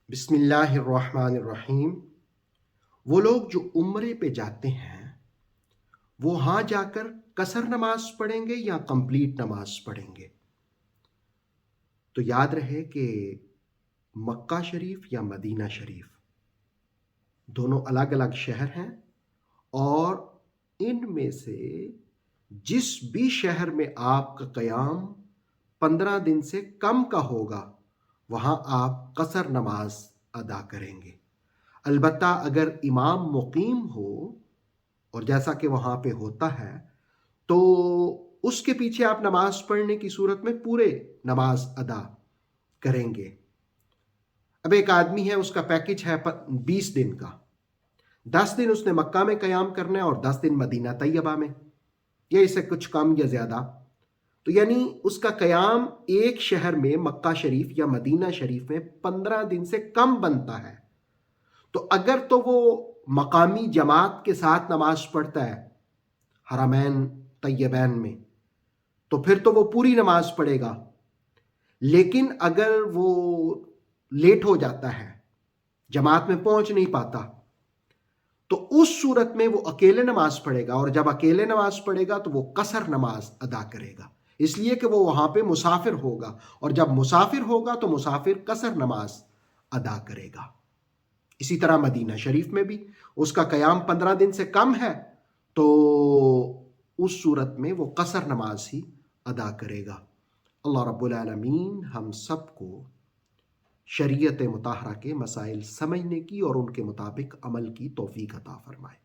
بسم اللہ الرحمن الرحیم۔ وہ لوگ جو عمرے پہ جاتے ہیں وہ ہاں جا کر قصر نماز پڑھیں گے یا کمپلیٹ نماز پڑھیں گے؟ تو یاد رہے کہ مکہ شریف یا مدینہ شریف دونوں الگ الگ شہر ہیں، اور ان میں سے جس بھی شہر میں آپ کا قیام 15 دن سے کم کا ہوگا وہاں آپ قصر نماز ادا کریں گے۔ البتہ اگر امام مقیم ہو، اور جیسا کہ وہاں پہ ہوتا ہے، تو اس کے پیچھے آپ نماز پڑھنے کی صورت میں پورے نماز ادا کریں گے۔ اب ایک آدمی ہے، اس کا پیکج ہے 20 دن کا، 10 دن اس نے مکہ میں قیام کرنا ہے اور 10 دن مدینہ طیبہ میں، یا اسے کچھ کم یا زیادہ، تو یعنی اس کا قیام ایک شہر میں مکہ شریف یا مدینہ شریف میں 15 دن سے کم بنتا ہے۔ تو اگر تو وہ مقامی جماعت کے ساتھ نماز پڑھتا ہے حرمین طیبین میں، تو پھر تو وہ پوری نماز پڑھے گا۔ لیکن اگر وہ لیٹ ہو جاتا ہے، جماعت میں پہنچ نہیں پاتا، تو اس صورت میں وہ اکیلے نماز پڑھے گا، اور جب اکیلے نماز پڑھے گا تو وہ قصر نماز ادا کرے گا، اس لیے کہ وہ وہاں پہ مسافر ہوگا، اور جب مسافر ہوگا تو مسافر قصر نماز ادا کرے گا۔ اسی طرح مدینہ شریف میں بھی اس کا قیام 15 دن سے کم ہے، تو اس صورت میں وہ قصر نماز ہی ادا کرے گا۔ اللہ رب العالمین ہم سب کو شریعت مطہرہ کے مسائل سمجھنے کی اور ان کے مطابق عمل کی توفیق عطا فرمائے۔